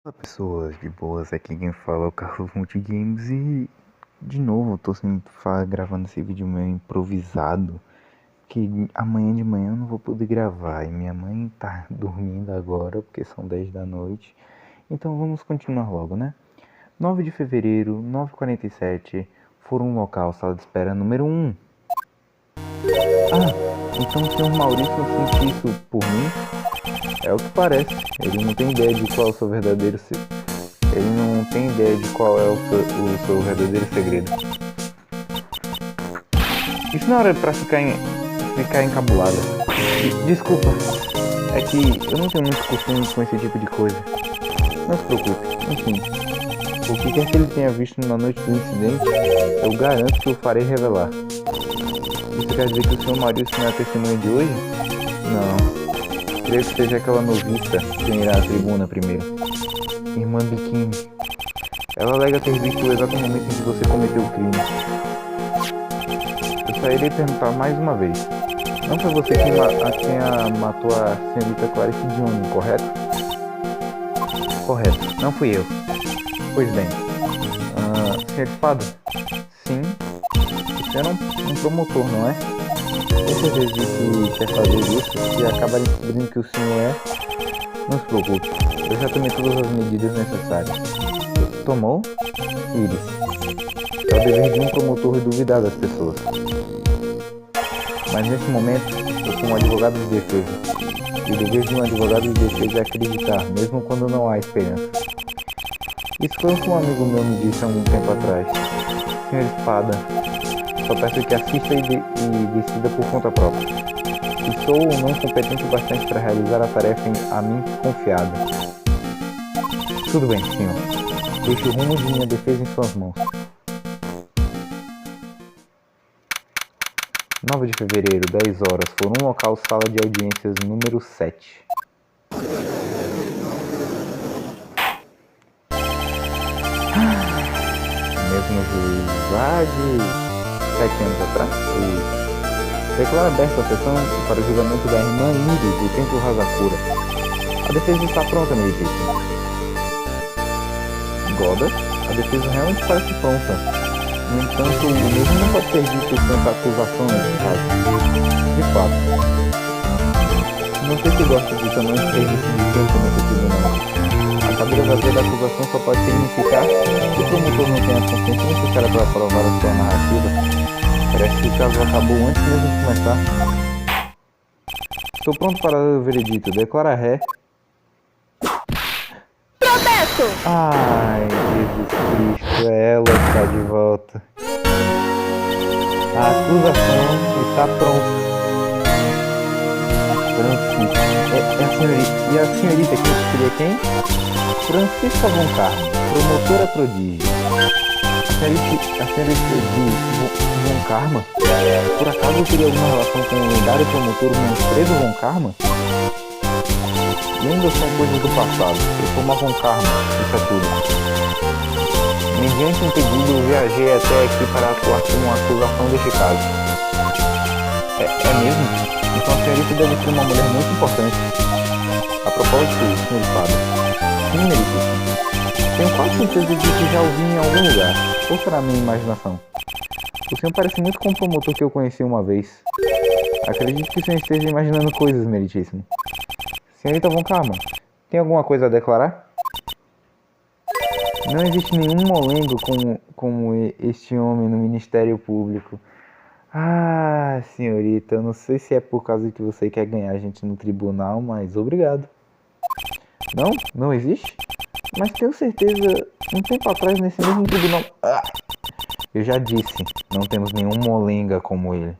Olá pessoas de boas, aqui quem fala é o Carlos Multigames e de novo eu tô gravando esse vídeo meio improvisado, que amanhã de manhã eu não vou poder gravar e minha mãe tá dormindo agora porque são 10 da noite, então vamos continuar logo, né? 9 de fevereiro, 9h47, Fórum Local, sala de espera número 1. Então o senhor Maurício sente isso por mim? É o que parece, ele não tem ideia de qual é o seu verdadeiro Ele não tem ideia de qual é o seu verdadeiro segredo. Isso não é hora pra ficar encabulada. Desculpa, é que eu não tenho muito costume com esse tipo de coisa. Não se preocupe, enfim. O que quer que ele tenha visto na noite do incidente, eu garanto que eu farei revelar. Isso quer dizer que o Sr. Maurício não é a testemunha de hoje? Não. Creio que seja aquela noviça que irá à tribuna primeiro. Irmã Biquíni. Ela alega ter visto o exato momento em que você cometeu o crime. Eu só irei perguntar mais uma vez. Não foi você quem matou a senhorita Clarice Dione, correto? Correto, não fui eu. Pois bem. Senhor Espada? Sim. Você é um promotor, não é? Tem certeza de que quer fazer isso e acabar descobrindo que o senhor é? Não se preocupe, eu já tomei todas as medidas necessárias. Tomou? Iris. É o dever de um promotor duvidar das pessoas. Mas nesse momento, eu sou um advogado de defesa. E o dever de um advogado de defesa é acreditar, mesmo quando não há esperança. Isso foi o que um amigo meu me disse há um tempo atrás. Senhor Espada, só peço que assista e decida por conta própria. E sou ou não competente o bastante para realizar a tarefa a mim confiada. Tudo bem, senhor. Deixe o rumo de minha defesa em suas mãos. 9 de fevereiro, 10 horas, Fórum Local, sala de audiências número 7. Mesmo juiz lá de 7 anos atrás. Declara aberta a sessão para o julgamento da irmã Iris do Templo Rasakura. A defesa está pronta, meu Egito. Goda, a defesa realmente parece pronta. No entanto, o mesmo não pode ser dito quanto à acusação nesse caso. De fato. Não sei se gosta de tamanho serviço de tempo nesse tribunal. A cadeira vazia da acusação só pode significar que o promotor não tem a consciência necessária para provar a sua narrativa. Parece que o caso acabou antes mesmo de começar. Estou pronto para o veredito. Declara ré. Protesto! Ai, Jesus Cristo, ela está de volta. A acusação está pronta. Francisco. É a senhorita. E a senhorita que seria quem? Francisca Von Karma, promotora prodígio. A senhorita de Von Karma? Por acaso teria alguma relação com o lendário promotor Manfredo Von Karma? Lendas são coisas do passado. Eu sou uma Von Karma, isso é tudo. Mediante um pedido, eu viajei até aqui para atuar com uma acusação deste caso. É mesmo? Então a senhorita deve ser uma mulher muito importante. A propósito, senhor Espada. Sim, Meritíssimo. Tenho quase certeza de que já ouvi em algum lugar. Ou será a minha imaginação? O senhor parece muito com o promotor que eu conheci uma vez. Acredito que o senhor esteja imaginando coisas, Meritíssimo. Senhorita Von Karma, tem alguma coisa a declarar? Não existe nenhum molengo como este homem no Ministério Público. Ah, senhorita, eu não sei se é por causa que você quer ganhar a gente no tribunal, mas obrigado. Não? Não existe? Mas tenho certeza, um tempo atrás nesse mesmo tribunal... Eu já disse, não temos nenhum molenga como ele.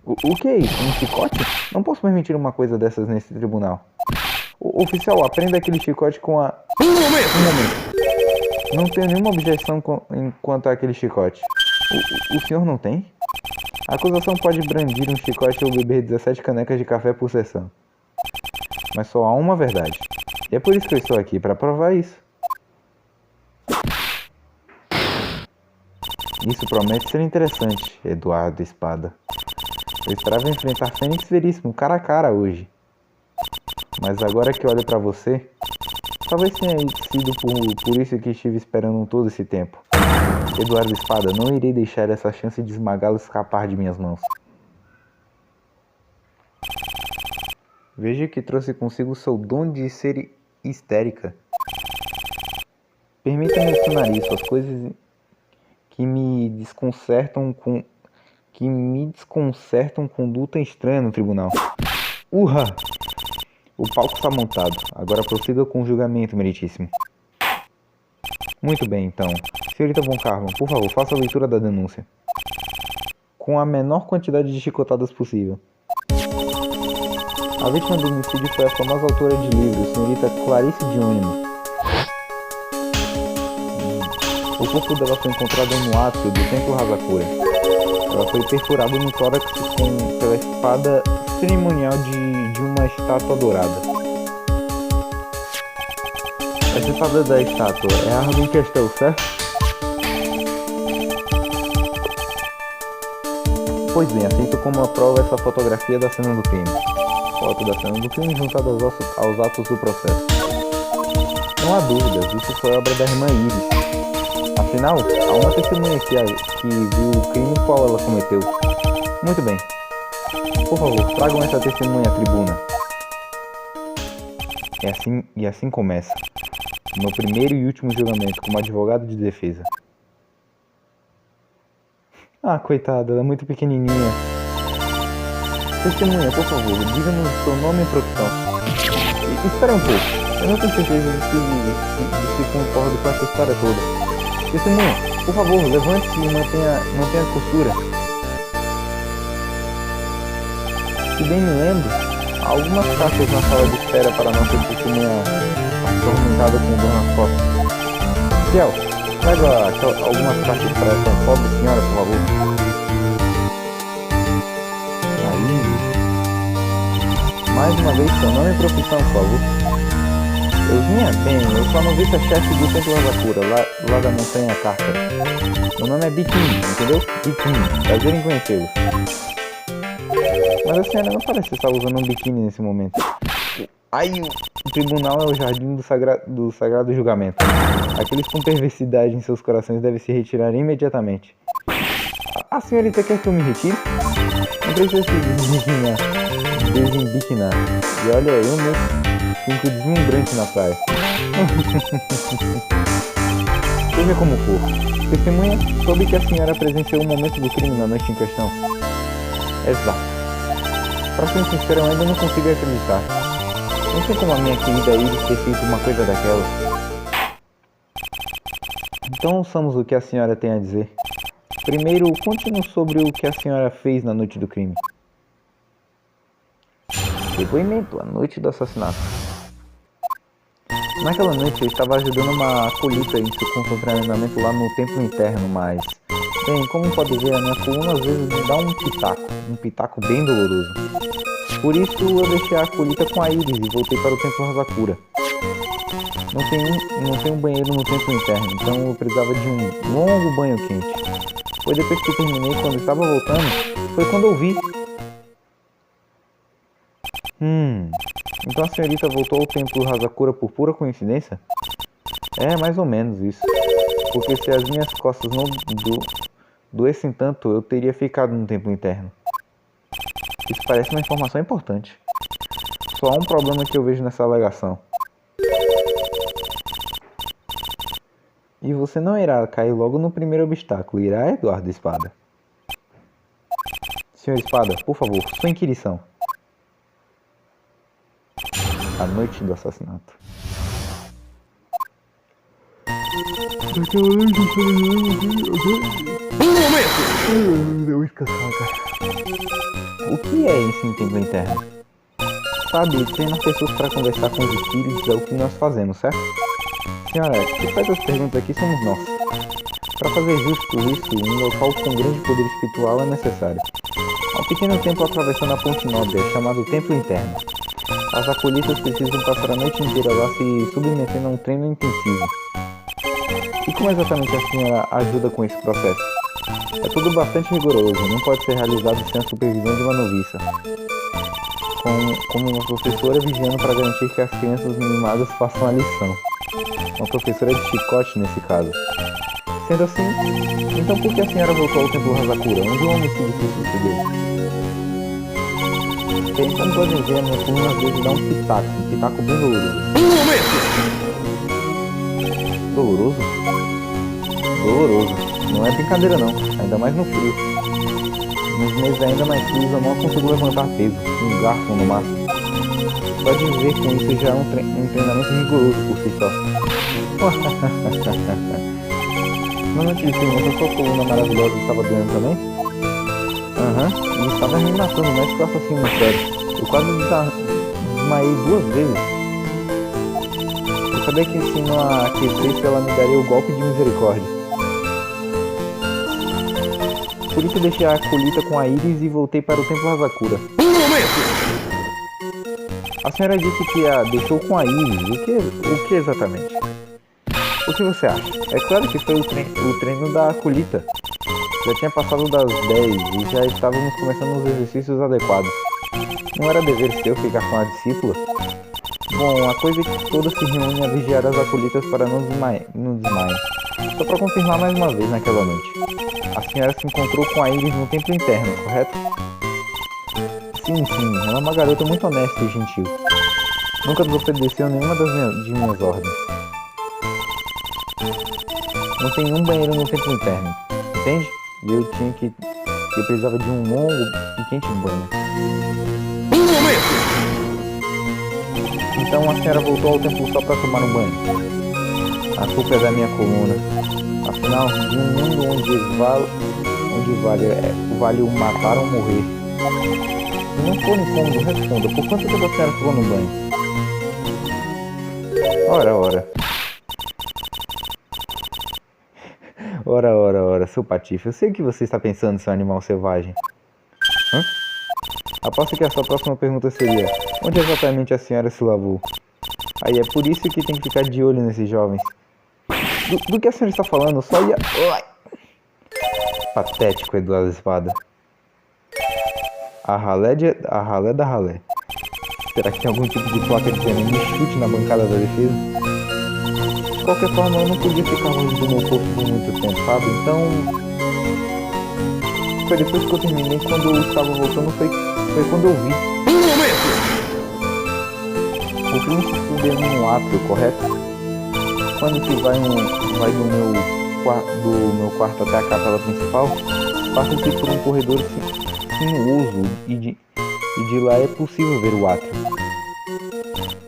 O que é isso? Um chicote? Não posso permitir uma coisa dessas nesse tribunal. Oficial, aprenda aquele chicote com a... Um momento. Não tenho nenhuma objeção quanto àquele chicote. O senhor não tem? A acusação pode brandir um chicote ou beber 17 canecas de café por sessão. Mas só há uma verdade. E é por isso que eu estou aqui, para provar isso. Isso promete ser interessante, Eduardo Espada. Eu esperava enfrentar Fênix Veríssimo cara a cara hoje. Mas agora que olho para você, Talvez tenha sido por isso que estive esperando todo esse tempo. Eduardo Espada, não irei deixar essa chance de esmagá-lo escapar de minhas mãos. Veja que trouxe consigo seu dom de ser histérica. Permita-me adicionar isso, as coisas que me desconcertam conduta estranha no tribunal. Urra! O palco está montado. Agora prossiga com o julgamento, meritíssimo. Muito bem, então. Senhorita Von Karman, por favor, faça a leitura da denúncia. Com a menor quantidade de chicotadas possível. A vítima do homicídio foi a famosa autora de livros, senhorita Clarice Diônimo. O corpo dela foi encontrado no átrio do Templo Hazakura. Ela foi perfurada no tórax pela espada cerimonial de uma estátua dourada. Essa espada da estátua é a arma em questão, certo? Pois bem, aceito como a prova essa fotografia da cena do crime. Foto da cena do crime juntada aos atos do processo. Não há dúvidas, isso foi obra da irmã Iris. Afinal, há uma testemunha que viu o crime qual ela cometeu. Muito bem. Por favor, tragam essa testemunha à tribuna. E assim começa. O meu primeiro e último julgamento como advogado de defesa. Ah, coitada, ela é muito pequenininha. Testemunha, por favor, diga-nos seu nome e profissão. Espera um pouco, eu não tenho certeza de se concordo com essa história toda. Testemunha, por favor, levante-se e mantenha a postura. Se bem me lembro, há algumas caixas na sala de espera para nossa testemunha atormentada com dor nas costas. Fiel, traga algumas caixas para essa pobre senhora, por favor. Aí. Mais uma vez, seu nome e profissão, por favor. Eu vinha bem, eu só não vi essa chefe do Templo Hazakura, lá da Montanha Cárcera. Meu nome é Bikini, entendeu? Bikini, prazer em conhecê-lo. Mas a senhora não parece estar usando um biquíni nesse momento. Ai, o tribunal é o jardim do sagrado julgamento. Aqueles com perversidade em seus corações devem se retirar imediatamente. A senhorita quer que eu me retire? Não precisa se desembiquinar. E olha, eu mesmo fico deslumbrante na praia. Seja como for. Testemunha, soube que a senhora presenciou o momento do crime na noite em questão. Exato. Pra ser sincero, eu ainda não consigo acreditar. Não sei como a minha querida Iris ter feito uma coisa daquela. Então ouçamos o que a senhora tem a dizer. Primeiro, conte-nos sobre o que a senhora fez na noite do crime. Depoimento, a noite do assassinato. Naquela noite eu estava ajudando uma acolhida em seu treinamento lá no templo interno, mas... Bem, como pode ver, a minha coluna às vezes me dá um pitaco bem doloroso. Por isso eu deixei a acolhida com a Iris e voltei para o Templo Hazakura. Não tem um banheiro no templo interno, então eu precisava de um longo banho quente. Foi depois que eu terminei, quando estava voltando, foi quando eu vi. Então a senhorita voltou ao Templo Hazakura por pura coincidência? É, mais ou menos isso. Porque se as minhas costas não doessem tanto, eu teria ficado no templo interno. Isso parece uma informação importante. Só há um problema que eu vejo nessa alegação. E você não irá cair logo no primeiro obstáculo, irá, Eduardo Espada? Senhor Espada, por favor, sua inquirição. A noite do assassinato. O que é isso em templo interno? Sabe, treinar pessoas para conversar com os espíritos é o que nós fazemos, certo? Senhora, que faz as perguntas aqui somos nós. Para fazer justo isso, um local com grande poder espiritual é necessário. Há um pequeno templo atravessando a ponte Nóbrega, chamado Templo Interno. As acolhidas precisam passar a noite inteira lá se submetendo a um treino intensivo. E como exatamente a senhora ajuda com esse processo? É tudo bastante rigoroso, não pode ser realizado sem a supervisão de uma noviça. como uma professora vigiando para garantir que as crianças mimadas façam a lição. Uma professora de chicote nesse caso. Sendo assim, então por que a senhora voltou ao Templo Hazakura, onde o homicídio se sucedeu? Então podem ver, a minha coluna às vezes dá um pitaco bem doloroso. Doloroso? Doloroso. Não é brincadeira não, ainda mais no frio. Nos meses ainda mais frios eu não consigo levantar peso, um garfo no máximo. Pode ver que isso já é um treinamento rigoroso por si só. Não te disse que a sua coluna maravilhosa estava doendo também? Aham, e estava me matando mais que o assassino no sério. Eu quase desmaiei 2 vezes. Eu sabia que se não a aquecesse ela me daria o golpe de misericórdia. Por isso deixei a colita com a Iris e voltei para o Templo Hazakura. A senhora disse que a deixou com a Iris. O que exatamente? O que você acha? É claro que foi o treino da colita. Já tinha passado das 10 e já estávamos começando os exercícios adequados. Não era dever seu ficar com a discípula? Bom, a coisa é que todas se reúnem a vigiar as acolitas para não desmaiem. Só para confirmar mais uma vez naquela noite. A senhora se encontrou com a Iris no templo interno, correto? Sim, ela é uma garota muito honesta e gentil. Nunca desobedeceu nenhuma de minhas ordens. Não tem nenhum banheiro no templo interno, entende? E eu precisava de um longo e quente banho. Então a senhora voltou ao templo só para tomar um banho. A culpa é da minha coluna. Afinal, de um mundo onde vale o matar ou morrer. Se não for incômodo, responda. Por quanto tempo a senhora ficou no banho? Ora, seu patife. Eu sei o que você está pensando, seu animal selvagem. Hã? Aposto que a sua próxima pergunta seria: onde exatamente a senhora se lavou? Aí é por isso que tem que ficar de olho nesses jovens. Do que a senhora está falando? Só ia... Patético, Eduardo Espada. A ralé da ralé. Será que tem algum tipo de placa dizendo me chute na bancada da defesa? De qualquer forma, eu não podia ficar longe do meu corpo por muito tempo, sabe? Então... Foi depois que eu terminei, quando eu estava voltando, foi quando eu vi. O crime se sucedeu num átrio, correto? Quando se vai do meu quarto até a capela principal, passa-se por um corredor sinuoso e de lá é possível ver o átrio.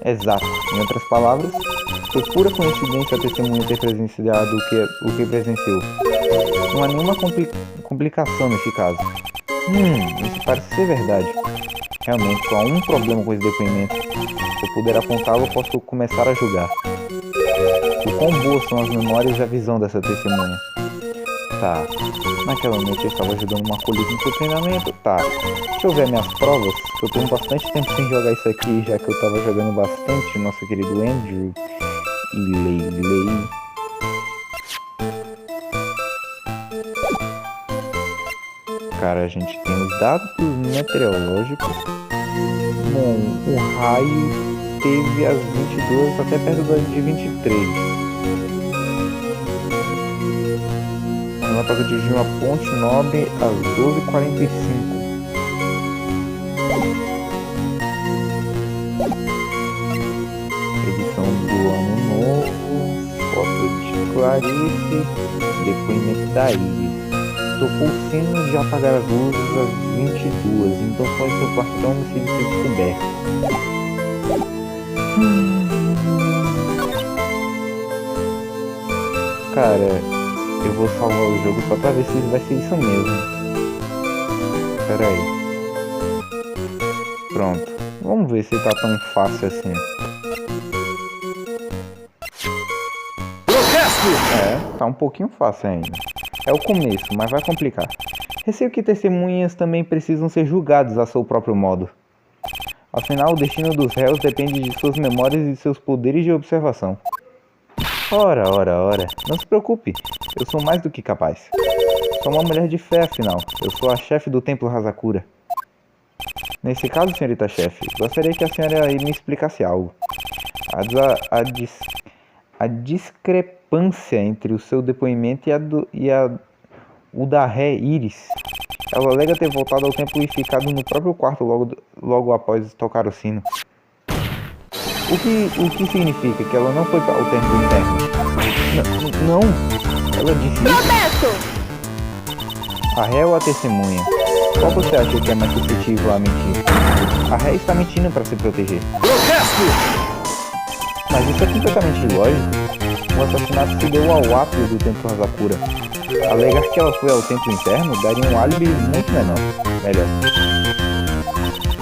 Exato. Em outras palavras, foi pura coincidência a testemunha ter presenciado o que presenciou. Não há nenhuma complicação nesse caso. Isso parece ser verdade. Realmente, só há um problema com esse depoimento. Se eu puder apontá-lo, posso começar a julgar. O quão boas são as memórias e a visão dessa testemunha. Tá, naquela noite eu estava ajudando uma colheita no seu treinamento. Tá, deixa eu ver minhas provas. Eu tenho bastante tempo sem jogar isso aqui, já que eu estava jogando bastante nosso querido Andrew e Leilei. Cara, a gente tem os dados meteorológicos. Bom, o raio teve às 22 até perto de 23. Ela pode atingir uma ponte nobre às 12h45. Edição do Ano Novo, foto de Clarice, depoimento da Iris. Tocou o sino de apagar as luzes às 22, então só seu quartão se descoberto. Cara, eu vou salvar o jogo só pra ver se vai ser isso mesmo. Pera aí. Pronto. Vamos ver se tá tão fácil assim. Tá um pouquinho fácil ainda. É o começo, mas vai complicar. Receio que testemunhas também precisam ser julgados a seu próprio modo. Afinal, o destino dos réus depende de suas memórias e de seus poderes de observação. Ora. Não se preocupe. Eu sou mais do que capaz. Sou uma mulher de fé, afinal. Eu sou a chefe do Templo Hazakura. Nesse caso, senhorita chefe, gostaria que a senhora me explicasse algo. A discrepância entre o seu depoimento o da ré Iris. Ela alega ter voltado ao templo e ficado no próprio quarto logo após tocar o sino. O que significa que ela não foi ao templo interno? Não, ela disse Protesto! A ré ou a testemunha? Qual você acha que é mais suscetível a mentir? A ré está mentindo para se proteger. Protesto! Mas isso é completamente ilógico. O assassinato se deu ao átrio do templo Hazakura. Alegar que ela foi ao templo interno daria um álibi muito melhor.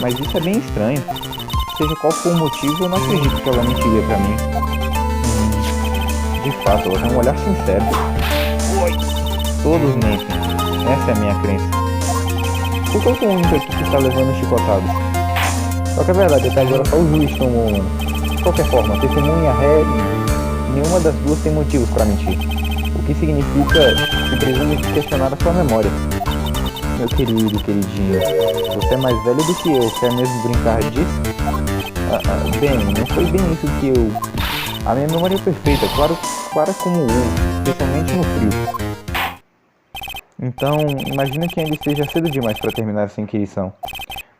Mas isso é bem estranho. Seja qual for o motivo, eu não acredito que ela mentiria pra mim. De fato, ela tem um olhar sincero. Todos mentem. Essa é a minha crença. Por que eu sou o único aqui que está levando chicotadas? Só que é verdade, até agora só o juiz tomou uma. De qualquer forma, testemunha ré, nenhuma das duas tem motivos para mentir. O que significa que precisamos questionar a sua memória. Meu querido, queridinho, você é mais velho do que eu, quer mesmo brincar disso? Bem, não foi bem isso que eu... A minha memória é perfeita, clara como especialmente no frio. Então, imagina que ainda esteja cedo demais para terminar essa inquirição.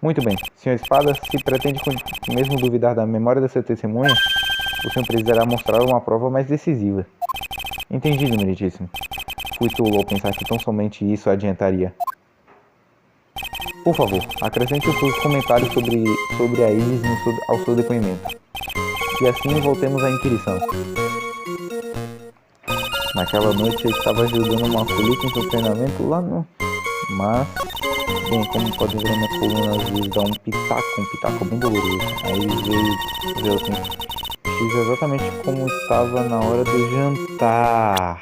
Muito bem, Sr. Espada, se pretende mesmo duvidar da memória dessa testemunha, o senhor precisará mostrar uma prova mais decisiva. Entendido, meritíssimo. Fui tolo ao pensar que tão somente isso adiantaria. Por favor, acrescente os seus comentários sobre a Iris ao seu depoimento. E assim voltemos à inquirição. Naquela noite eu estava ajudando uma colheita em seu treinamento lá no... Mas, bem, como pode ver, minha coluna às vezes dá um pitaco bem doloroso. Aí ele veio assim, fiz exatamente como estava na hora do jantar.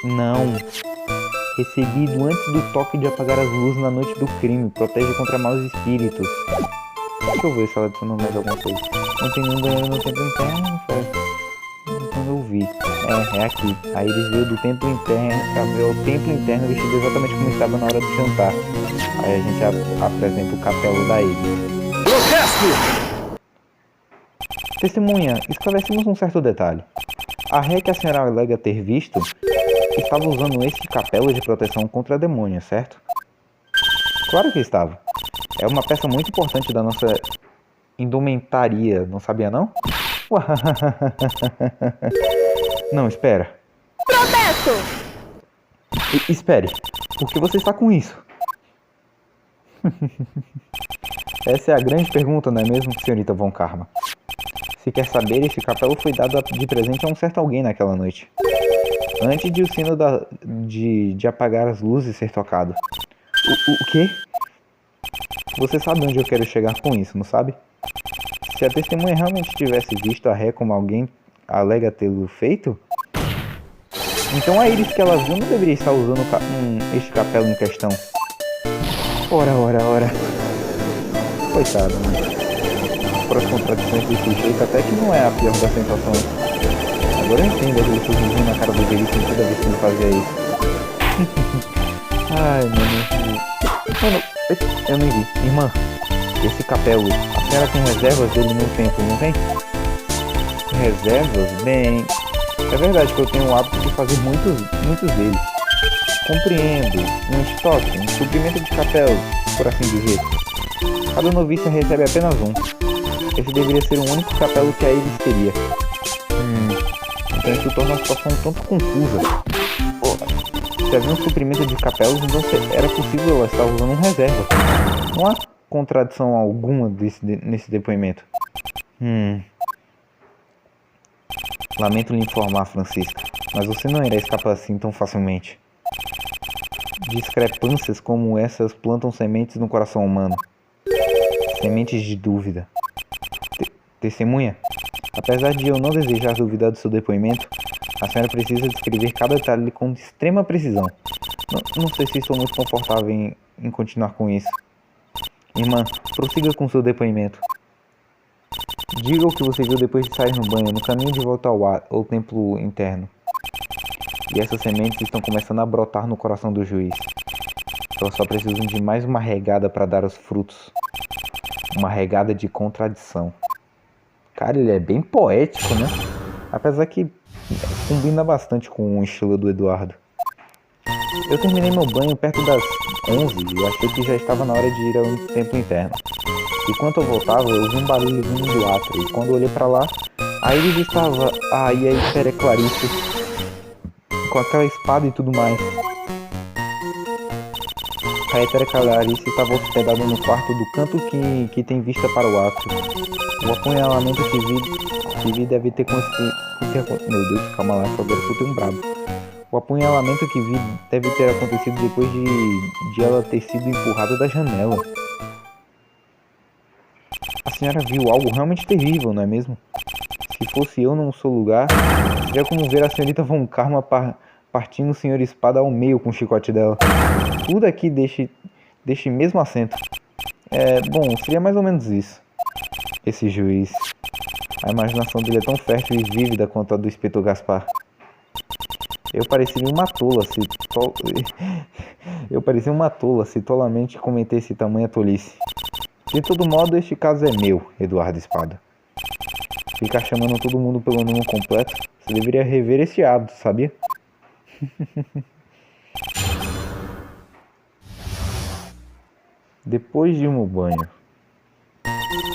Não. Recebido antes do toque de apagar as luzes na noite do crime. Protege contra maus espíritos. Deixa eu ver se ela adicionou mais alguma coisa. Não tem nenhum banheiro no templo interno, quando eu vi. É aqui. A Iris veio do templo interno. Ela veio ao templo interno vestido exatamente como estava na hora do jantar. Aí a gente apresenta o capelo da Iris. Protesto! Testemunha, esclarecemos um certo detalhe. A ré que a senhora alega ter visto estava usando esse capelo de proteção contra demônios, certo? Claro que estava. É uma peça muito importante da nossa indumentaria, não sabia não? Não, espera. Protesto! Espere, por que você está com isso? Essa é a grande pergunta, não é mesmo, senhorita Von Karma? Se quer saber, esse capelo foi dado de presente a um certo alguém naquela noite. Antes de o sino de apagar as luzes ser tocado. O quê? Você sabe onde eu quero chegar com isso, não sabe? Se a testemunha realmente tivesse visto a ré como alguém alega tê-lo feito, então a Iris que ela viu não deveria estar usando este capelo em questão. Ora. Coitado, né? Por as contradições desse jeito, até que não é a pior das sensações. Agora eu entendo aquele sorrisinho na cara do Veríssimo toda vez que ele fazia isso. Ai, mano, eu nem vi. Irmã, esse capelo, a senhora tem reservas dele no templo, não tem? Reservas? Bem, é verdade que eu tenho o hábito de fazer muitos deles. Compreendo, um estoque, um suprimento de capelos, por assim dizer. Cada noviça recebe apenas um. Esse deveria ser o único capelo que a Iris teria. Então isso torna a situação um tanto confusa. Se havia um suprimento de capelos, então era possível ela estar usando um reserva. Não há contradição alguma nesse depoimento. Lamento lhe informar, Francisca, mas você não irá escapar assim tão facilmente. Discrepâncias como essas plantam sementes no coração humano. Sementes de dúvida. Testemunha, apesar de eu não desejar duvidar do seu depoimento, a senhora precisa descrever cada detalhe com extrema precisão. Não sei se estou muito confortável em continuar com isso. Irmã, prossiga com seu depoimento. Diga o que você viu depois de sair no banho, no caminho de volta ao templo interno. E essas sementes estão começando a brotar no coração do juiz. Elas só precisam de mais uma regada para dar os frutos. Uma regada de contradição. Cara, ele é bem poético, né? Apesar que combina bastante com o estilo do Eduardo. Eu terminei meu banho perto das 11 e achei que já estava na hora de ir ao templo interno. Enquanto eu voltava, eu ouvi um barulho vindo do átrio, e quando eu olhei para lá, a Iris estava... e a Esther Clarice, com aquela espada e tudo mais. A Esther Clarice estava hospedada no quarto do canto que tem vista para o átrio. O apunhalamento que vi deve ter acontecido... Meu Deus, calma lá, que agora eu tô um brabo. O apunhalamento que vi deve ter acontecido depois de ela ter sido empurrada da janela. A senhora viu algo realmente terrível, não é mesmo? Se fosse eu no seu lugar, seria como ver a senhorita Von Karma partindo o senhor Espada ao meio com o chicote dela. Tudo aqui deixe mesmo assento. Bom, seria mais ou menos isso. Esse juiz. A imaginação dele é tão fértil e vívida quanto a do inspetor Gaspar. Eu parecia uma tola se tolamente cometesse tamanha tolice. De todo modo, este caso é meu, Eduardo Espada. Ficar chamando todo mundo pelo nome completo, você deveria rever esse hábito, sabia? Depois de meu banho.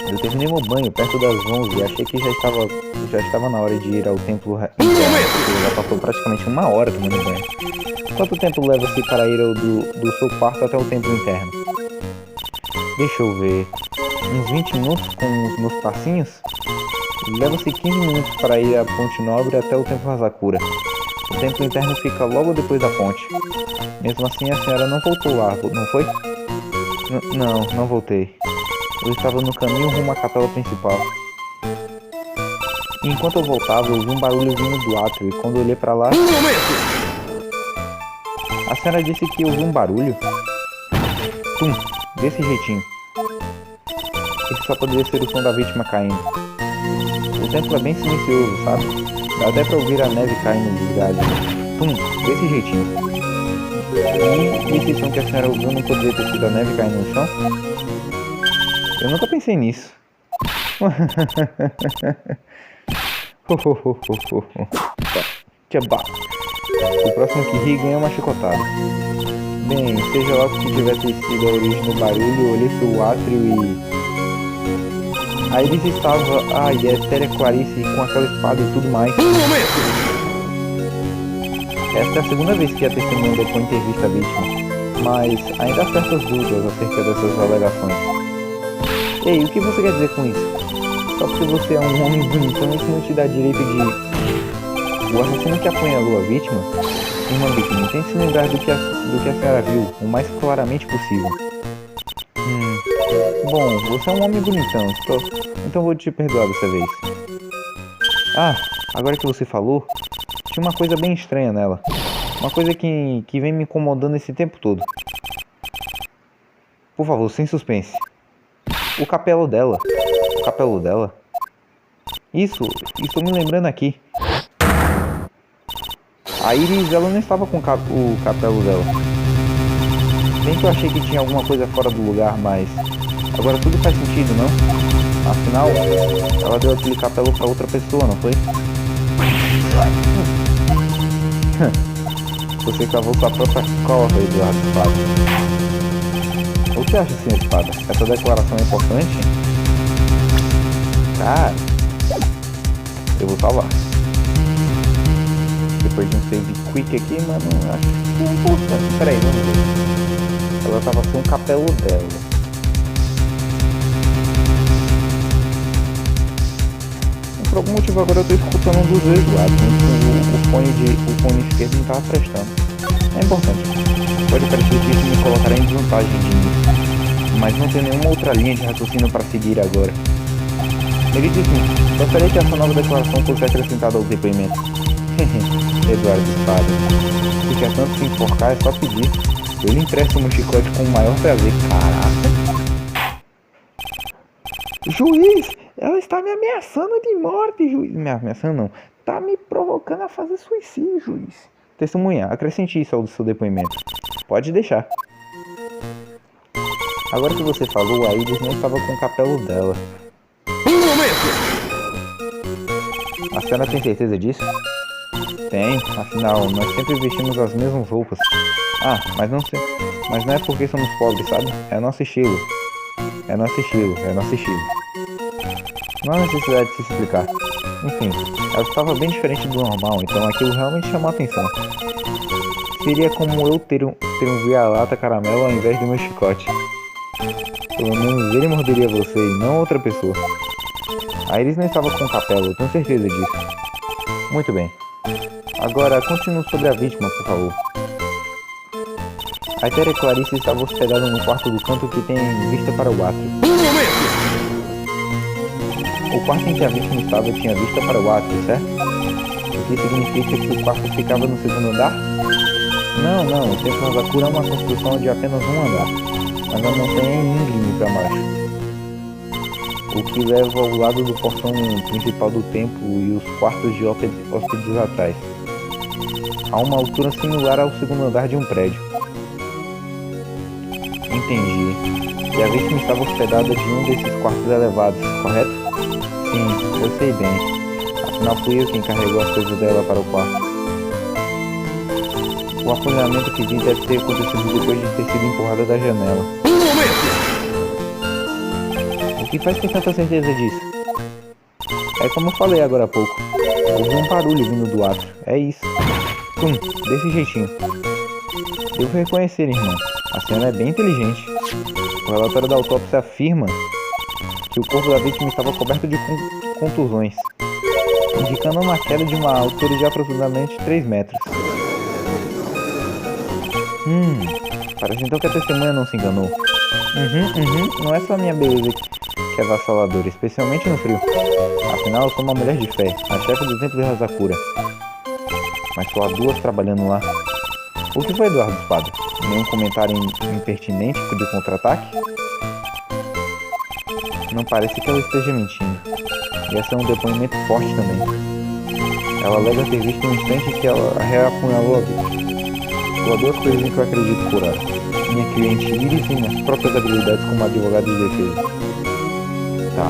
Eu terminei meu banho perto das 11 e achei que já estava na hora de ir ao templo interno. Já passou praticamente uma hora tomando banho. Quanto tempo leva-se para ir do seu quarto até o templo interno? Deixa eu ver. Uns 20 minutos com os meus passinhos? Leva-se 15 minutos para ir à Ponte Nobre até o templo Hazakura. O templo interno fica logo depois da ponte. Mesmo assim, a senhora não voltou lá, não foi? Não voltei. Eu estava no caminho rumo à capela principal. E enquanto eu voltava, eu ouvi um barulho vindo do átrio, e quando eu olhei para lá... A senhora disse que ouviu um barulho? Desse jeitinho. Esse só poderia ser o som da vítima caindo. O templo é bem silencioso, sabe? Dá até pra ouvir a neve caindo nos galhos. Desse jeitinho. E esse som que a senhora ouviu não poderia ter sido a neve caindo no chão? Eu nunca pensei nisso. O próximo que ri ganha uma chicotada. Bem, seja lá o que tivesse sido a origem do barulho, eu olhei pro átrio e... A Iris estava... e a Esther Clarice com aquela espada e tudo mais. Esta é a segunda vez que a testemunha depõe entrevista a vítima. Mas ainda há certas dúvidas acerca dessas alegações. Ei, o que você quer dizer com isso? Só porque você é um homem bonitão, isso não te dá direito de... O assassino que apunhalou a vítima, irmã vítima, tente se lembrar do que a senhora viu, o mais claramente possível. Bom, você é um homem bonitão, então vou te perdoar dessa vez. Agora que você falou, tinha uma coisa bem estranha nela. Uma coisa que vem me incomodando esse tempo todo. Por favor, sem suspense. O capelo dela. Isso, estou me lembrando aqui. A Iris, ela não estava com o capelo dela. Bem que eu achei que tinha alguma coisa fora do lugar, mas... Agora tudo faz sentido, não? Afinal, ela deu aquele capelo para outra pessoa, não foi? Você cavou sua própria cova, Eduardo Espada. O que acha, senhor Espada? Essa declaração é importante? Cara, eu vou salvar. Depois de um save quick aqui, mas não acho que é importante. Peraí, vamos ver. Ela tava sem o capelo dela. Por algum motivo agora eu tô escutando um dos dois lados. O fone esquerdo não tava prestando. É importante. Pode parecer que isso me colocará em desvantagem de início, mas não tem nenhuma outra linha de raciocínio para seguir agora. Ele disse: gostaria que essa nova declaração fosse acrescentada ao depoimento. Eduardo Espada, se quer tanto se enforcar, é só pedir. Eu lhe empresto meu chicote com o maior prazer. Caraca! Juiz! Ela está me ameaçando de morte, juiz. Me ameaçando não. Tá me provocando a fazer suicídio, juiz. Testemunha, acrescente isso ao seu depoimento. Pode deixar. Agora que você falou, a Iris não estava com o capelo dela. Um momento! A senhora tem certeza disso? Tem, afinal, nós sempre vestimos as mesmas roupas. Ah, mas não é porque somos pobres, sabe? É nosso estilo. É nosso estilo, é nosso estilo. Não há necessidade de se explicar. Enfim, ela estava bem diferente do normal, então aquilo realmente chamou a atenção. Seria como eu ter um vira-lata caramelo ao invés do meu chicote. Pelo menos ele morderia você e não outra pessoa. A Iris não estava com o capelo, eu tenho certeza disso. Muito bem. Agora, continue sobre a vítima, por favor. A Etéria Clarice estava hospedada no quarto do canto que tem vista para o átrio. Um momento! O quarto em que a vítima estava tinha vista para o átrio, certo? O que significa que o quarto ficava no segundo andar? Não, o Templo Hazakura é uma construção de apenas um andar, mas a montanha é íngreme para baixo, o que leva ao lado do portão principal do templo e os quartos de hóspedes atrás, a uma altura similar ao segundo andar de um prédio. Entendi. E a vítima estava hospedada de um desses quartos elevados, correto? Sim, eu sei bem. Afinal fui eu quem carregou as coisas dela para o quarto. O apunhalamento que vi deve ter acontecido depois de ter sido empurrada da janela. Um momento! O que faz ter tanta certeza disso? É como eu falei agora há pouco. Houve um barulho vindo do átrio. É isso. Desse jeitinho. Devo reconhecer, irmão. A senhora é bem inteligente. O relatório da autópsia afirma que o corpo da vítima estava coberto de contusões, indicando uma queda de uma altura de aproximadamente 3 metros. Parece então que a testemunha não se enganou. Não é só a minha beleza que é avassaladora, especialmente no frio. Afinal, eu sou uma mulher de fé, a chefe do templo de Hazakura. Mas só há 2 trabalhando lá. O que foi, Eduardo Espada? Nenhum comentário impertinente de contra-ataque? Não parece que ela esteja mentindo. E esse é um depoimento forte também. Ela alega ter visto um instante que ela reapunhalou a vítima. Só há 2 coisas em que eu acredito por ela: minha cliente Iris e minhas próprias habilidades como advogado de defesa. Tá,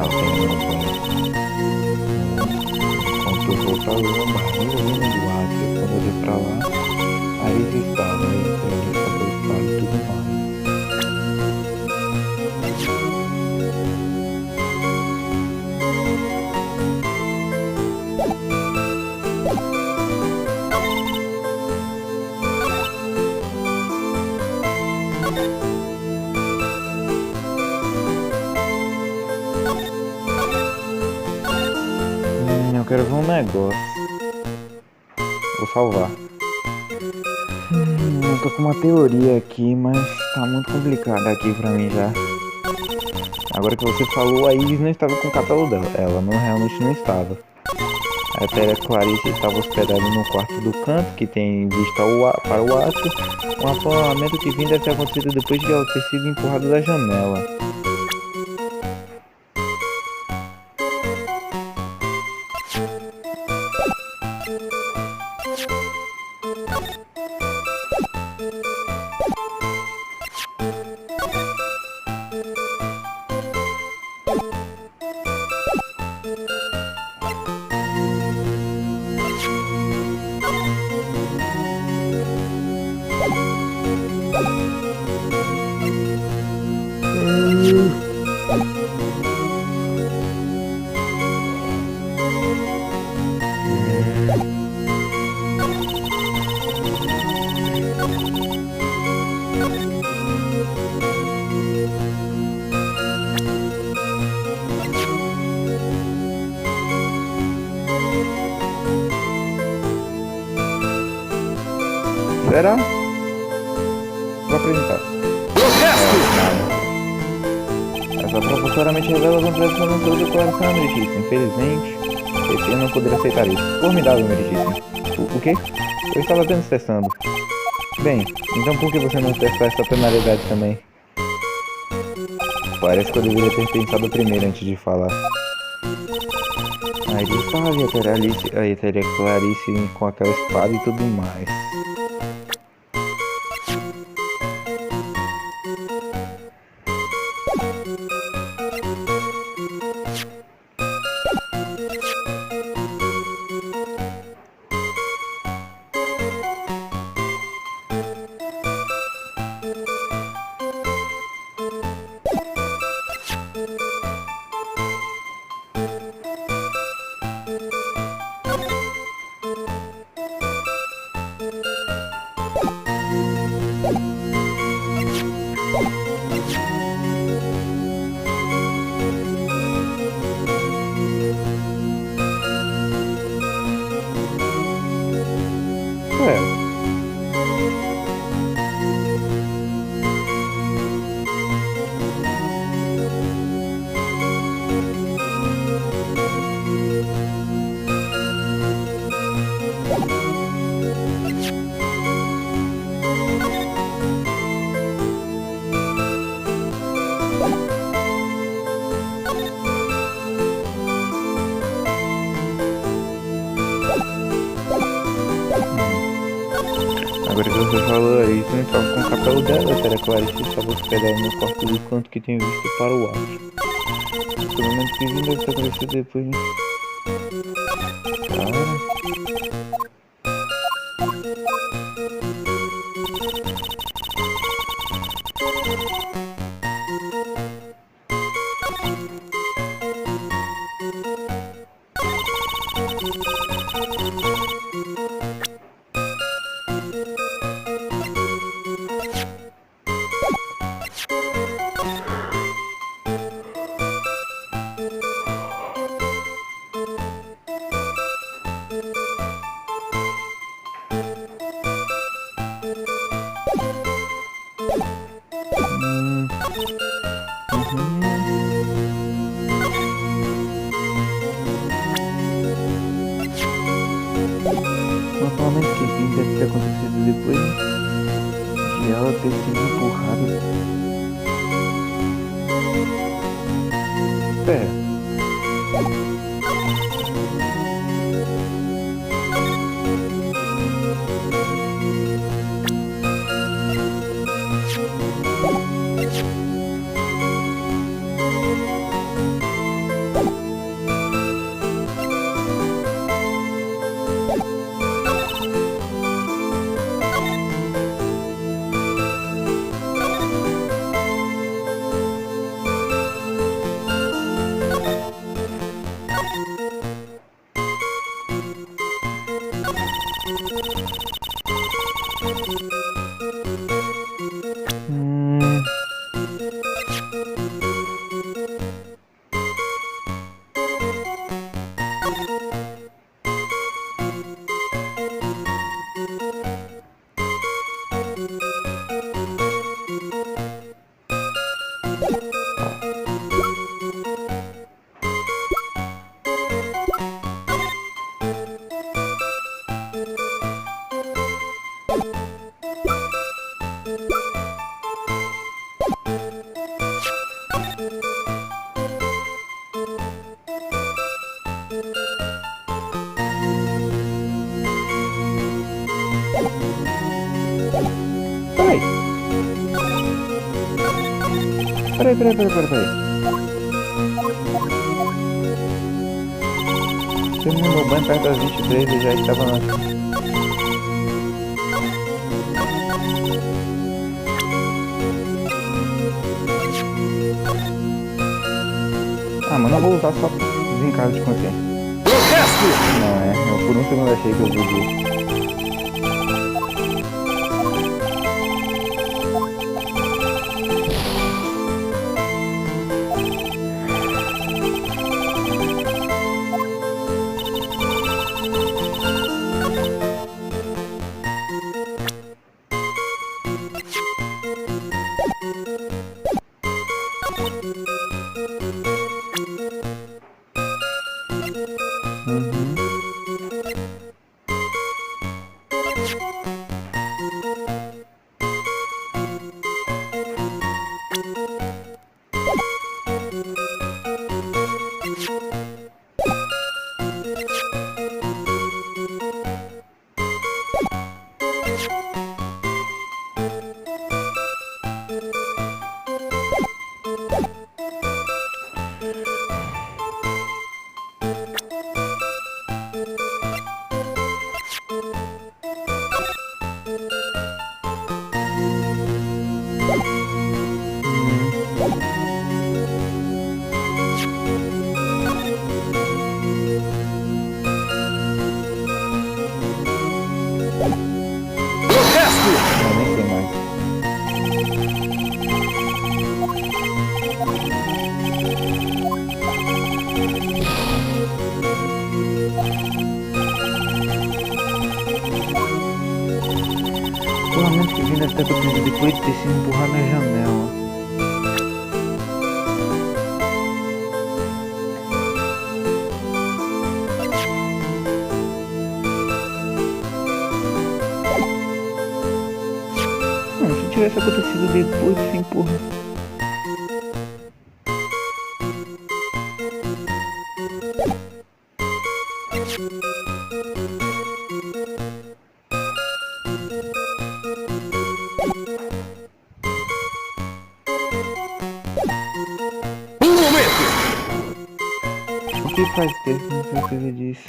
eu tenho um ponto. Quando eu voltar, eu vou barriga vindo do átrio. Quando eu vir pra lá, a Iris estava aí, ele estava ocupado e tudo mais. Eu quero ver um negócio. Vou salvar. Eu tô com uma teoria aqui, mas tá muito complicado aqui pra mim já. Agora que você falou, a Iris não estava com o capelo dela. Ela realmente não estava. A Etéria Clarice estava hospedada no quarto do canto, que tem vista para o átrio. Um apunhalamento que deve ter acontecido depois de ela ter sido empurrada da janela. Será? Vou apresentar. Protesto! Essa prova claramente revela as vantagens da sua declaração, meritíssimo. Infelizmente, esse eu não poderia aceitar isso. Formidável, meritíssimo. O quê? Eu estava apenas testando. Bem, então por que você não testar essa penalidade também? Parece que eu deveria ter pensado primeiro antes de falar. Aí ele sabe, aí teria Clarice com aquela espada e tudo mais. É. Agora que você falou aí, não troca com o capelo dela, será Clarice estava hospedada no quarto do canto que tem visto para o alto. Pelo menos que vindo deve ter acontecido depois, né? Cara. Normalmente que deve ter acontecido depois de ela ter sido empurrada. É. Peraí. Terminou o banho perto das 23 e já estava lá. Ah, mano, eu vou usar só desencargo de consciência. Protesto! Não, eu por um segundo achei que eu podia. momento que vim deve ter acontecido depois de ter sido empurrado na janela. Não, se tivesse acontecido depois de ser empurrado. O que faz tempo que não tenho certeza disso?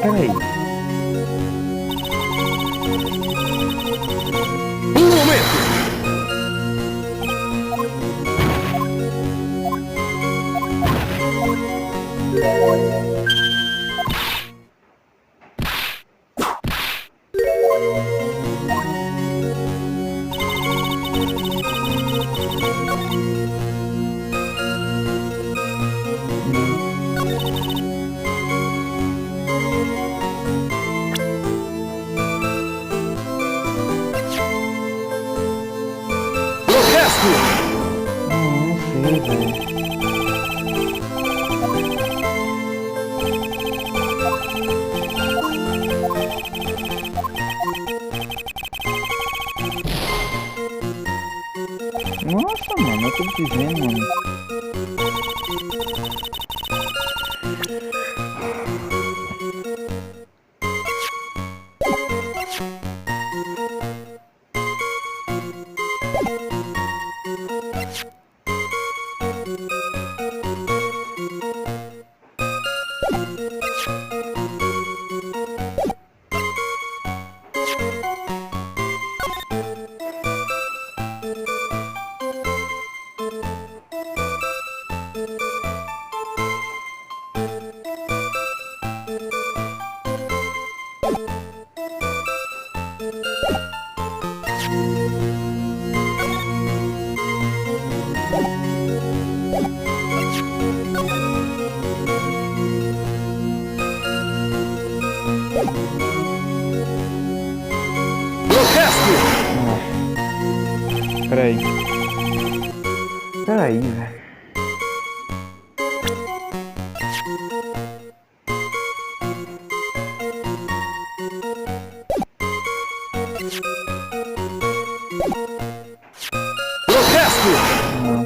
Peraí. Não sei, velho. Nossa, mano, eu tô dizendo, mano. Peraí. Peraí, velho. Não.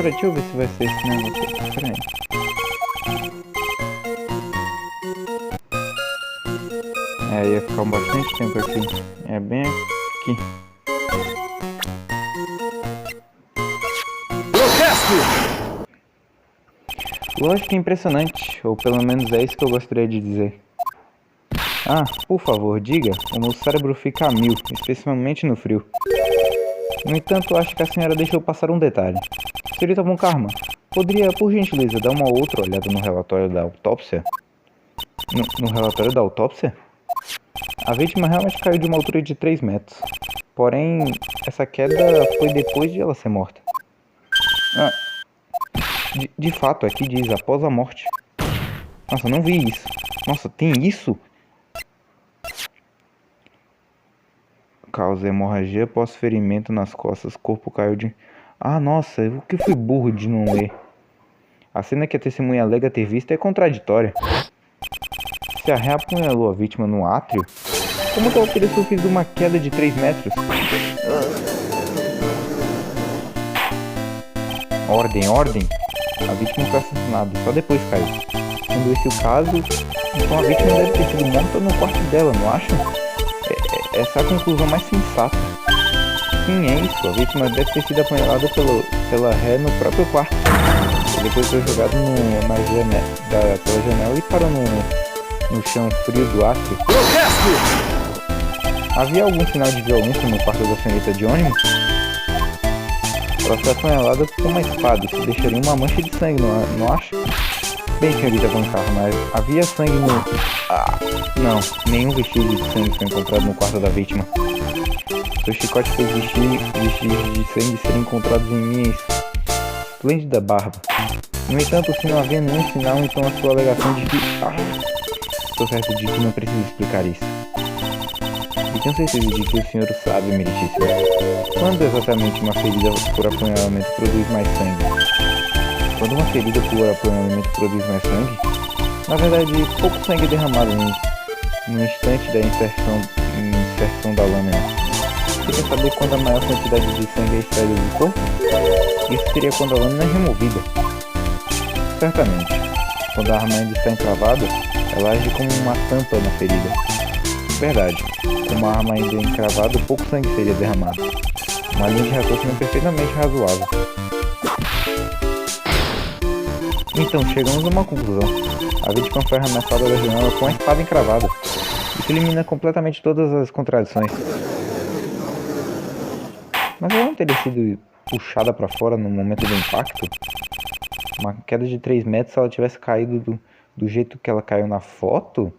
Peraí, deixa eu ver se vai ser esse negócio aqui. Peraí. É, ia ficar bastante tempo aqui. É bem aqui. Lógico que é impressionante, ou pelo menos é isso que eu gostaria de dizer. Ah, por favor, diga. O meu cérebro fica a mil, especialmente no frio. No entanto, acho que a senhora deixou passar um detalhe. Senhorita Von Karma, poderia, por gentileza, dar uma outra olhada no relatório da autópsia? No relatório da autópsia? A vítima realmente caiu de uma altura de 3 metros. Porém, essa queda foi depois de ela ser morta. Ah, de fato, aqui diz após a morte. Nossa, não vi isso. Nossa, tem isso? Causa hemorragia após ferimento nas costas. Corpo caiu de... Ah, nossa, o que fui burro de não ler. A cena que a testemunha alega ter visto é contraditória. Se a ré apunhalou a vítima no átrio, como que ela teria sofrido uma queda de 3 metros? Ordem, ordem! A vítima foi assassinada e só depois caiu. Sendo esse o caso, então a vítima deve ter sido morta no quarto dela, não acham? Essa é a conclusão mais sensata. Sim, é isso. A vítima deve ter sido apunhalada pela ré no próprio quarto. E depois foi jogado pela janela e parou no chão frio do átrio. Havia algum sinal de violência no quarto da senhorita de ônibus? Ela foi apunhalada com uma espada, isso deixaria uma mancha de sangue, não acha? Bem, senhorita Von Karma, mas havia sangue no... Não, nenhum vestígio de sangue foi encontrado no quarto da vítima. Seu chicote fez vestígios de sangue serem encontrados em minha esplêndida barba. No entanto, se não havia nenhum sinal, então a sua alegação de que... Estou certo de que não preciso explicar isso. E tenho certeza de que o senhor sabe, meritíssimo. Quando exatamente uma ferida por apunhalamento produz mais sangue? Quando uma ferida por apunhalamento produz mais sangue? Na verdade, pouco sangue é derramado no instante da inserção da lâmina. Você quer saber quando a maior quantidade de sangue é extraída do corpo? Isso seria quando a lâmina é removida. Certamente. Quando a arma ainda está encravada, ela age como uma tampa na ferida. Verdade. Com uma arma ainda encravada, pouco sangue seria derramado. Uma linha de raciocínio perfeitamente razoável. Então, chegamos a uma conclusão. A vítima foi arremessada da janela com a espada encravada. Isso elimina completamente todas as contradições. Mas ela não teria sido puxada para fora no momento do impacto? Uma queda de 3 metros se ela tivesse caído do jeito que ela caiu na foto?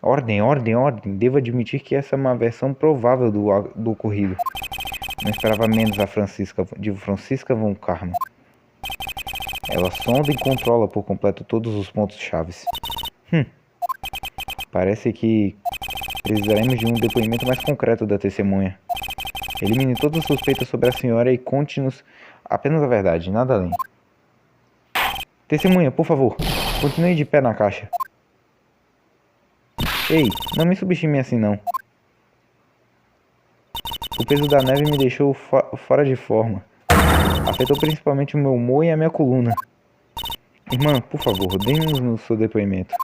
Ordem, ordem, ordem. Devo admitir que essa é uma versão provável do ocorrido. Não esperava menos de Francisca Von Karma. Ela sonda e controla por completo todos os pontos chaves. Parece que precisaremos de um depoimento mais concreto da testemunha. Elimine todas as suspeitas sobre a senhora e conte-nos apenas a verdade, nada além. Testemunha, por favor, continue de pé na caixa. Ei, não me subestime assim não. O peso da neve me deixou fora de forma. Afetou principalmente o meu humor e a minha coluna. Irmã, por favor, dê-nos no seu depoimento.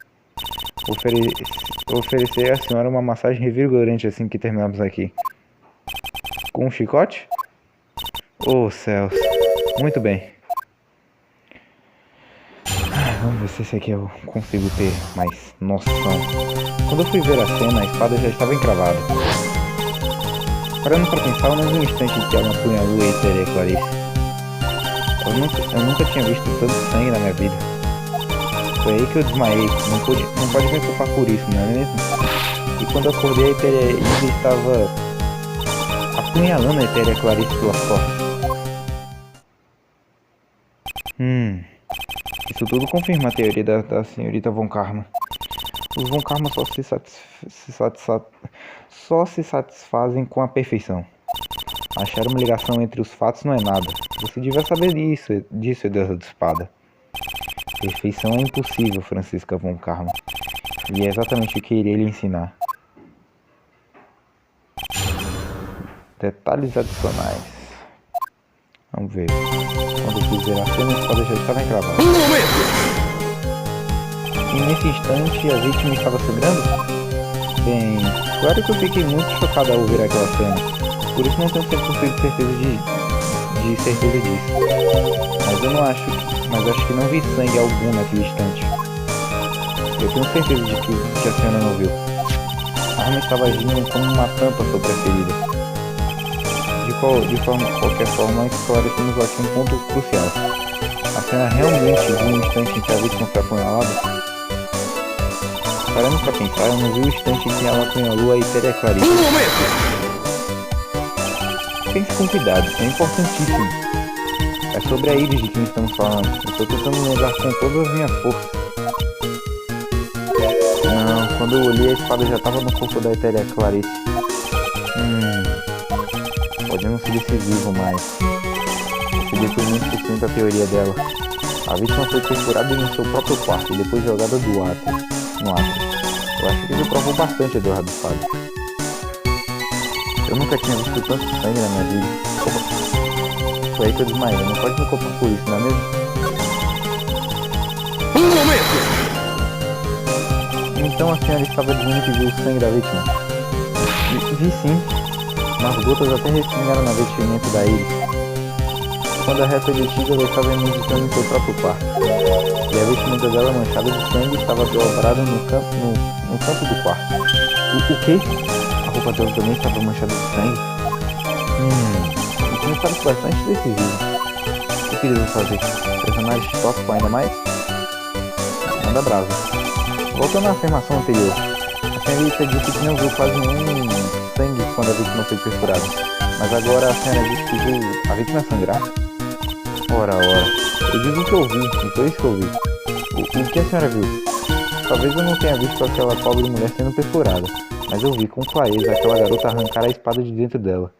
Oferecer à senhora uma massagem revigorante assim que terminarmos aqui. Com um chicote? Oh, céus. Muito bem. Vamos ver se esse aqui eu consigo ter mais noção. Quando eu fui ver a cena, a espada já estava encravada. Parando para pensar, no mesmo instante em que ela apunhalou a Eteria Clarice. Eu nunca tinha visto tanto sangue na minha vida. Foi aí que eu desmaiei. Não pode me culpar por isso, não é mesmo? E quando eu acordei, a Eteria ainda estava apunhalando a Eteria Clarice pelas costas. Isso tudo confirma a teoria da senhorita Von Karma. Os Von Karma só se satisfazem com a perfeição. Achar uma ligação entre os fatos não é nada. Você devia saber disso, deusa de espada. Perfeição é impossível, Francisca Von Karma. E é exatamente o que irei lhe ensinar. Detalhes adicionais. Vamos ver. Quando eu fizer a cena, a espada já estava encravada. E nesse instante, a vítima estava sangrando? Bem, claro que eu fiquei muito chocado ao ver aquela cena. Por isso não tenho 100% certeza de certeza disso. Mas eu não acho, mas acho que não vi sangue algum naquele instante. Eu tenho certeza de que a senhora não viu. A arma estava agindo como uma tampa sobre a ferida. Qualquer forma, esclarecemos aqui um ponto crucial. A senhora realmente viu um instante em que a vítima foi apunhalada? Parando pra pensar, eu não vi o instante em que ela apunhalou a Etéria Clarice. Um momento! Pense com cuidado, isso é importantíssimo. É sobre a Iris de quem estamos falando. Eu estou tentando lembrar com todas as minhas forças. Não, quando eu olhei a espada já estava no corpo da Etéria Clarice. Pode não ser decisivo, mas esse depoimento sustenta a teoria dela. A vítima foi perfurada em seu próprio quarto e depois jogada no átrio. Eu acho que isso provou bastante, Eduardo Fábio. Eu nunca tinha visto tanto sangue na minha vida. Opa. Foi aí que eu desmaiei. Não pode me culpar por isso, não é mesmo? Um momento! Então a senhora estava dizendo que viu o sangue da vítima? Vi sim. Umas gotas até respingaram na vestimenta da Iris. Quando a reta de Tiga ela estava meditando em seu próprio quarto. E a vestimenta dela manchada de sangue estava dobrada no canto do quarto. O quê? A roupa dela também estava manchada de sangue? Isso me parece bastante decisivo. O que eles vão fazer? Pressionar este tópico ainda mais? Manda brasa. Voltando à afirmação anterior, a senhorita disse que não viu quase nenhum sangue quando a vítima foi perfurada. Mas agora a senhora disse que viu a vítima sangrar? Ora, eu digo o que eu vi, e foi isso que eu vi. O que a senhora viu? Talvez eu não tenha visto aquela pobre mulher sendo perfurada, mas eu vi com clareza aquela garota arrancar a espada de dentro dela.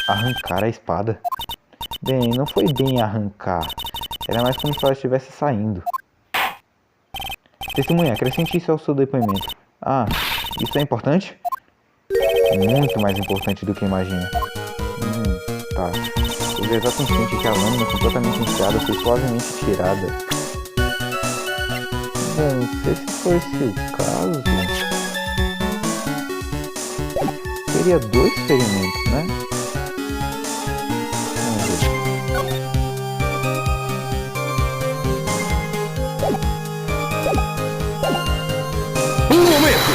Arrancar a espada? Bem, não foi bem arrancar. Era mais como se ela estivesse saindo. Testemunha, acrescente isso ao seu depoimento. Ah, isso é importante? Muito mais importante do que imagina. Tá. O exato instante que a lâmina completamente enfiada foi suavemente tirada. Bom, se esse for esse o caso... Seria 2 ferimentos, né? Vamos ver. Um momento!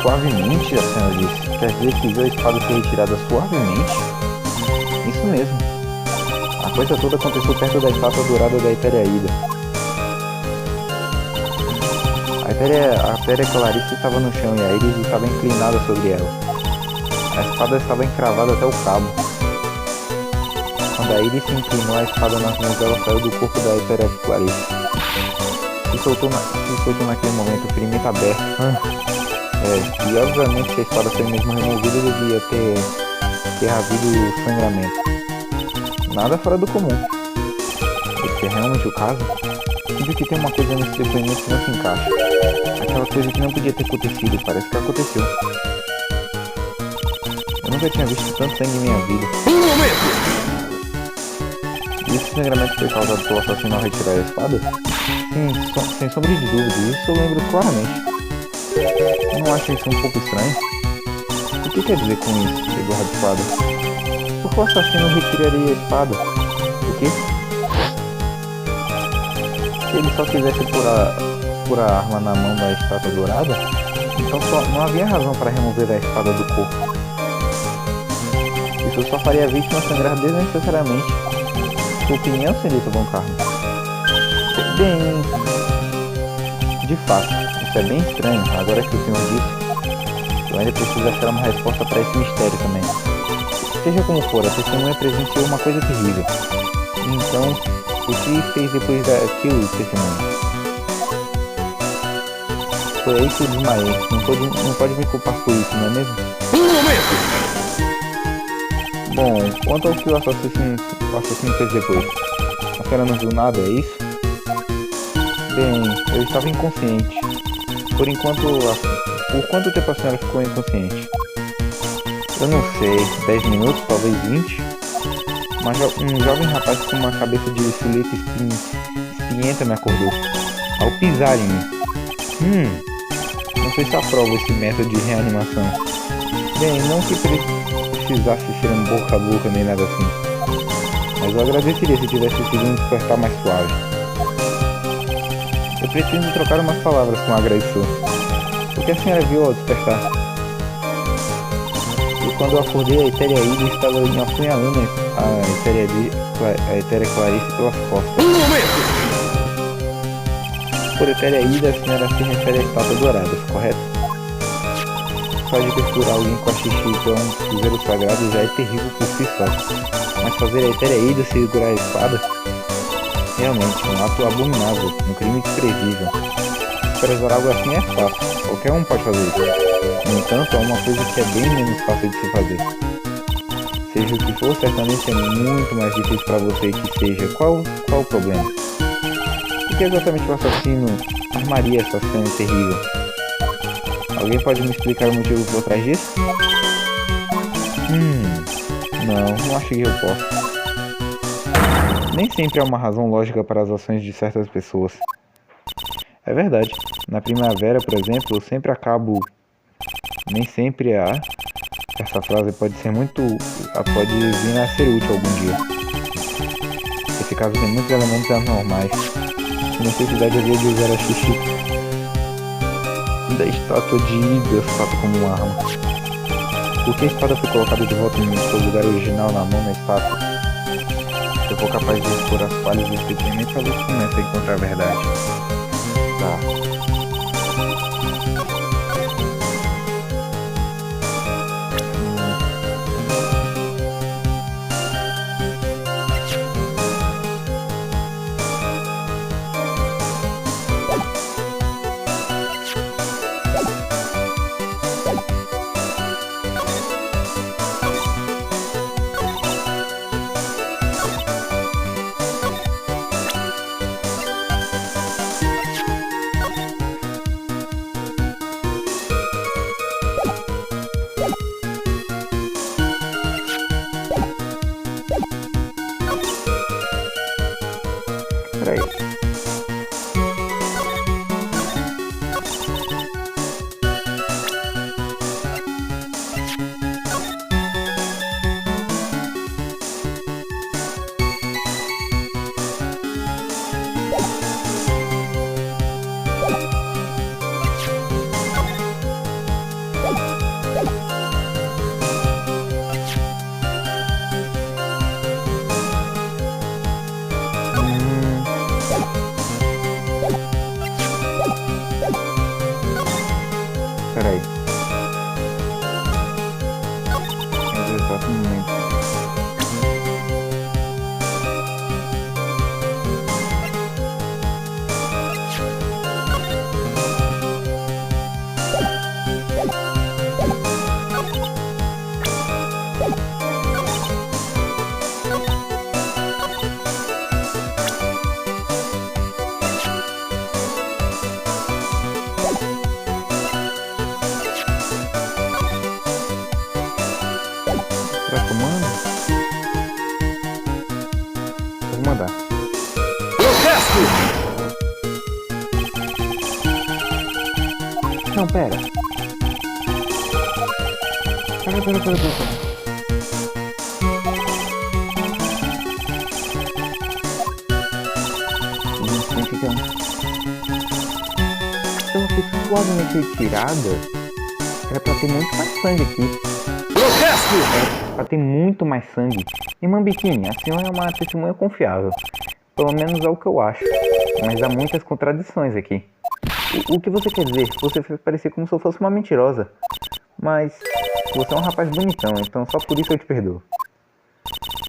Suavemente, a senhora disse. Quer dizer que viu a espada ser retirada suavemente? Isso mesmo. A coisa toda aconteceu perto da estátua dourada da Etéria Ida. A Etéria Clarice estava no chão e a Iris estava inclinada sobre ela. A espada estava encravada até o cabo. Quando a Iris se inclinou, a espada nas mãos dela saiu do corpo da Etéria Clarice. Se soltou naquele momento, o ferimento aberto. E obviamente se a espada foi mesmo removida, devia ter havido sangramento. Nada fora do comum. Esse é realmente o caso? Sinto que tem uma coisa nesse depoimento que não se encaixa. Aquela coisa que não podia ter acontecido, parece que aconteceu. Eu nunca tinha visto tanto sangue em minha vida. Um momento! E esse sangramento foi causado pelo assassino ao retirar a espada? Sim, sem sombra de dúvida, isso eu lembro claramente. Não acha isso um pouco estranho? O que quer dizer com isso, Eduardo Espada? Por que o assassino retiraria a espada? O quê? Se ele só quisesse pôr a arma na mão da estátua dourada, então não havia razão para remover a espada do corpo. Isso só faria a vítima sangrar desnecessariamente. Sua opinião, senhorita Von Carlos? Bem... De fato, isso é bem estranho, agora que o senhor disse. Eu ainda preciso achar uma resposta para esse mistério também. Seja como for, a testemunha presenciou uma coisa terrível. Então, o que fez depois daquilo, testemunha? Foi aí que eu desmaiei. Não pode me culpar por isso, não é mesmo? Um momento! Bom, quanto ao que o assassino fez depois? A senhora não viu nada, é isso? Bem, eu estava inconsciente. Por quanto tempo a senhora ficou inconsciente? Eu não sei, 10 minutos, talvez 20? Um jovem rapaz com uma cabeça de estilete espinhenta me acordou, ao pisar em mim. Não sei se aprova esse método de reanimação. Bem, não que precise precisasse ser um boca a boca nem nada assim. Mas eu agradeceria se tivesse sido um despertar mais suave. Eu preciso trocar umas palavras com o agressor. O que a senhora viu ao despertar? E quando eu acordei, a Etéria Ida estava me apunhalando a Etéria Clarice pelas costas. Um momento! Por Etéria Ida, a senhora se refere a estátuas douradas, correto? Pode perfurar alguém com a xixi, que é um tesouro sagrado, já é terrível por si só. Mas fazer a Etéria Ida segurar a espada? Realmente, um ato abominável, um crime desprezível. Prezar algo assim é fácil, qualquer um pode fazer isso. No entanto, há uma coisa que é bem menos fácil de se fazer. Seja o que for, certamente é muito mais difícil para você que seja. Qual o problema? Por que exatamente o assassino armaria essa cena terrível? Alguém pode me explicar o motivo por trás disso? Não acho que eu posso. Nem sempre há uma razão lógica para as ações de certas pessoas. É verdade. Na primavera, por exemplo, eu sempre acabo... Nem sempre há... Essa frase pode vir a ser útil algum dia. Esse caso tem muitos elementos anormais. Que necessidade havia de usar a xixi da estátua de Ida fato como uma arma? Por que a espada foi colocada de volta em seu lugar original na mão da estátua? Se eu for capaz de expor as falhas desse experimento, talvez comece a encontrar a verdade. Tá. Peraí. Peraí. Exatamente. Será que eu mando? Vou mandar. Protesto! Não, pera. Pera. Ela foi suavemente retirada. Era pra ter muito mais sangue aqui. Protesto! Era pra ter muito mais sangue. Irmã Biquíni, a senhora é uma testemunha confiável. Pelo menos é o que eu acho. Mas há muitas contradições aqui. O que você quer dizer? Você fez parecer como se eu fosse uma mentirosa. Mas você é um rapaz bonitão, então só por isso eu te perdoo.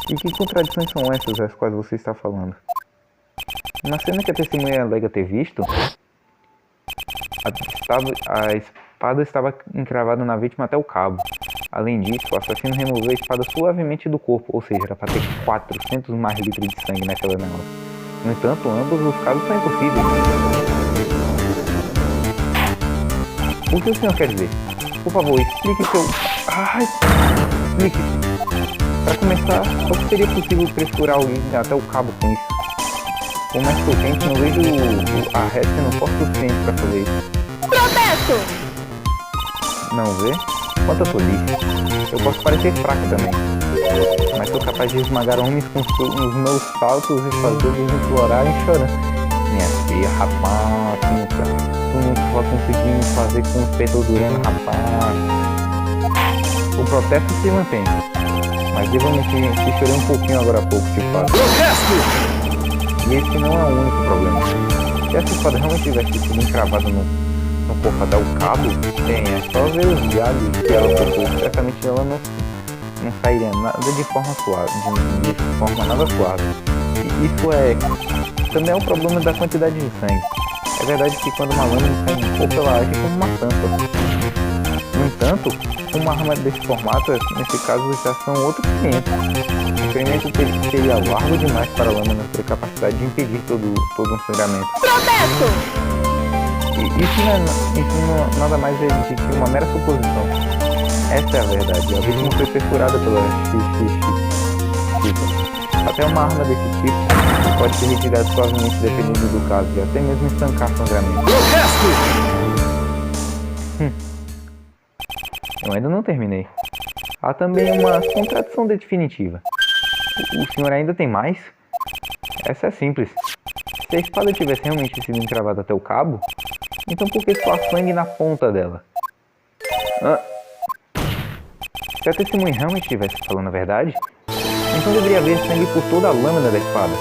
E que contradições são essas as quais você está falando? Na cena que a testemunha alega ter visto, a espada estava encravada na vítima até o cabo. Além disso, o assassino removeu a espada suavemente do corpo, ou seja, era para ter 400 mais litros de sangue naquela negócio. No entanto, ambos os casos são impossíveis. O que o senhor quer dizer? Por favor, explique seu... Ai! Explique. Para começar, só que seria possível pressurar alguém até o cabo com isso. Por mais que eu tente, não vejo a reta sendo forte o suficiente para fazer isso. Protesto! Não vê? Quanta tolice. Eu posso parecer fraca também, mas sou capaz de esmagar homens com os meus saltos e fazê-los implorarem chorando. Minha filha, rapaz, tu nunca vai conseguir me fazer com os peitos durando, rapaz. O protesto se mantém, mas devo admitir que chorei um pouquinho agora há pouco, te falo. E esse não é o único problema. Se essa espada realmente tivesse sido encravada no corpo até o cabo, é só ver os galhos que ela tocou. Certamente ela não sairia nada de forma suave, de forma nada suave. E isso também é o problema da quantidade de sangue. É verdade que quando uma lâmina sai um pouco, ela age como uma tampa. No entanto, uma arma desse formato, nesse caso, já são outros 500. O experimento seria largo demais para a lâmina ter a capacidade de impedir todo um sangramento. Protesto! Isso não nada mais é de que uma mera suposição. Essa é a verdade. A vítima foi perfurada pela Chica. Até uma arma desse tipo pode ser retirada suavemente dependendo do caso e até mesmo estancar sangramento. Eu ainda não terminei. Há também uma contradição definitiva. O senhor ainda tem mais? Essa é simples. Se a espada tivesse realmente sido encravada até o cabo, então por que só há sangue na ponta dela? Se a testemunha realmente estivesse falando a verdade, então deveria haver sangue por toda a lâmina da espada.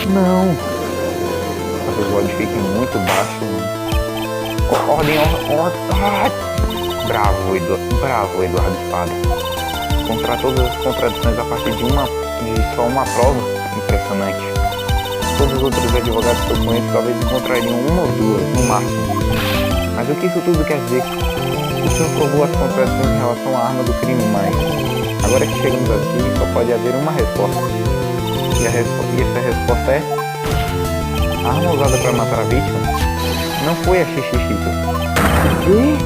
Não! Talvez o ódio fique muito baixo. Ordem. Bravo, Eduardo Espada. Encontrar todas as contradições a partir de só uma prova. Impressionante. Todos os outros advogados que eu conheço talvez encontrariam uma ou duas, no máximo. Mas o que isso tudo quer dizer? O senhor provou as contradições em relação à arma do crime, mas agora que chegamos aqui, só pode haver uma resposta. E essa resposta é: a arma usada para matar a vítima não foi a Xixixitos. O quê?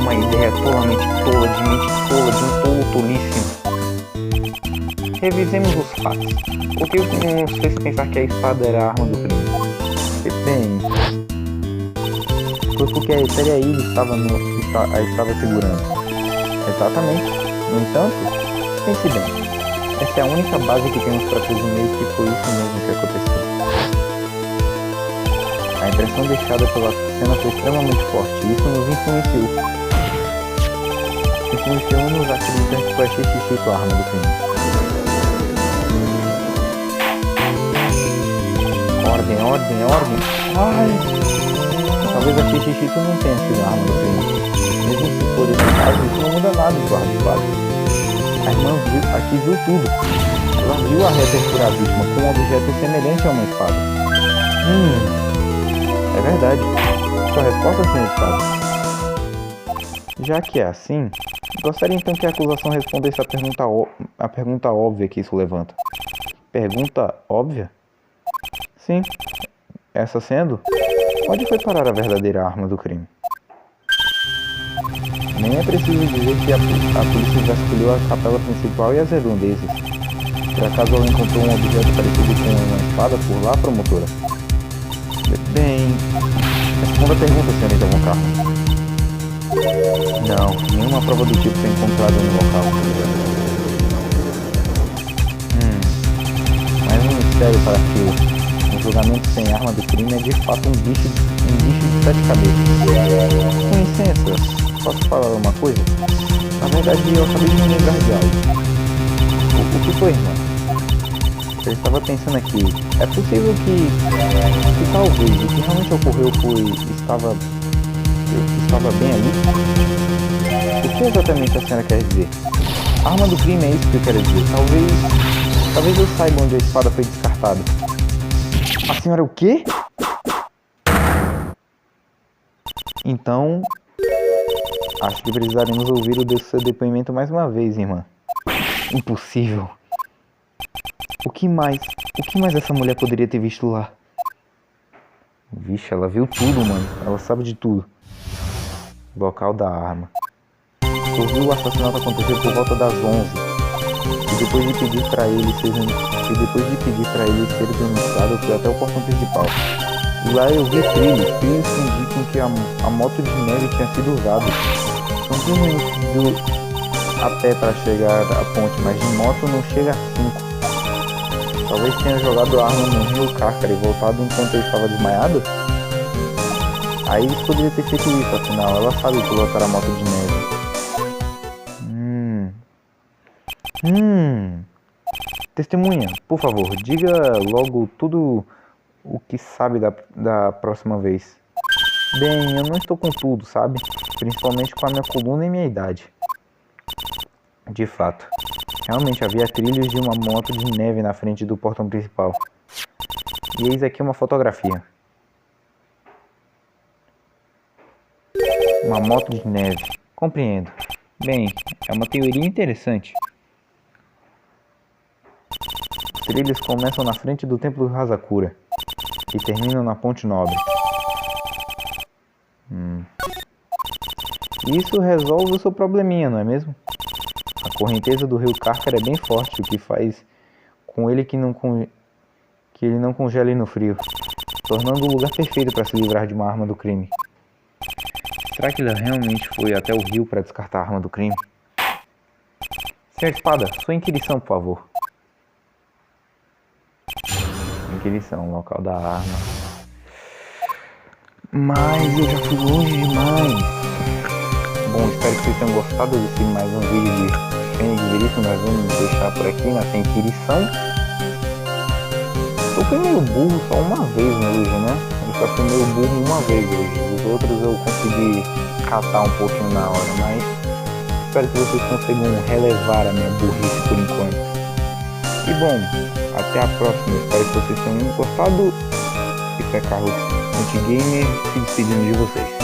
Uma ideia tolamente tola, de mente tola, de um tolo tolíssimo. Revisemos os fatos. O que nos fez pensar que a espada era a arma do crime? Bem, foi porque a Etéria Ilha a estava segurando. Exatamente. No entanto, pense bem. Essa é a única base que temos para presumir que foi isso mesmo que aconteceu. A impressão deixada pela cena foi extremamente forte e isso nos influenciou. Influenciou-nos a acreditar que foi a Xixixitos a arma do crime. Ordem. Ai! Talvez a Xixixitos não tenha sido a arma do crime. Mesmo se for esse caso, isso não muda nada, Eduardo Espada. A irmã aqui viu tudo. Ela viu a Rhea perfurar a vítima com um objeto semelhante a uma espada. É verdade. Sua resposta, senhor Espada? Já que é assim, gostaria então que a acusação respondesse a pergunta óbvia que isso levanta. Pergunta óbvia? Sim. Essa sendo, onde foi parar a verdadeira arma do crime? Nem é preciso dizer que a polícia vasculhou a capela principal e as redondezas. Por acaso ela encontrou um objeto parecido com uma espada por lá, promotora? Bem... Responda a pergunta, senhorita Von Carlos. Não, nenhuma prova do tipo foi encontrada no local. Mais um mistério para a fila. Um julgamento sem arma do crime é de fato um bicho de 7 cabeças. Com licença, posso falar uma coisa? Na verdade, eu acabei de me lembrar de algo. O que foi, irmã? Eu estava pensando aqui. É possível que talvez o que realmente ocorreu estava bem ali? O que exatamente a senhora quer dizer? A arma do crime é isso que eu quero dizer. Talvez eu saiba onde a espada foi descartada. A senhora o quê? Então, acho que precisaremos ouvir o seu depoimento mais uma vez, irmã. Impossível. O que mais essa mulher poderia ter visto lá? Vixe, ela viu tudo, mano. Ela sabe de tudo. Local da arma. Ouviu o assassinato acontecer por volta das 11. E depois de pedir para ele ser denunciado, foi até o portão principal. E lá eu vi trilhos que indicam que a moto de neve tinha sido usada. são 15 minutos a pé para chegar à ponte, mas de moto não chega a 5. Talvez tenha jogado a arma no rio Cárcara e voltado enquanto eu estava desmaiado? Aí eles poderiam ter feito isso, afinal, ela sabe pilotar a moto de neve. Testemunha, por favor, diga logo tudo o que sabe da próxima vez. Bem, eu não estou com tudo, sabe? Principalmente com a minha coluna e minha idade. De fato, realmente havia trilhos de uma moto de neve na frente do portão principal. E eis aqui uma fotografia. Uma moto de neve. Compreendo. Bem, é uma teoria interessante. Os trilhos começam na frente do Templo do Hazakura e terminam na Ponte Nobre. Isso resolve o seu probleminha, não é mesmo? A correnteza do rio Cárcara é bem forte, o que faz com ele que ele não congele no frio, tornando o lugar perfeito para se livrar de uma arma do crime. Será que ele realmente foi até o rio para descartar a arma do crime? Senhor Espada, sua inquirição, por favor. Inquirição, local da arma. Mas eu já fui longe demais. Bom, espero que vocês tenham gostado desse mais um vídeo de Fênix Veríssimo. Nós vamos deixar por aqui nessa inquirição. Eu fui meio burro só uma vez hoje, né? Eu só fui meio burro uma vez hoje. Os outros eu consegui catar um pouquinho na hora, mas espero que vocês consigam relevar a minha burrice por enquanto. E bom, até a próxima. Espero que vocês tenham gostado. Isso é Carlos Antigamer se despedindo de vocês.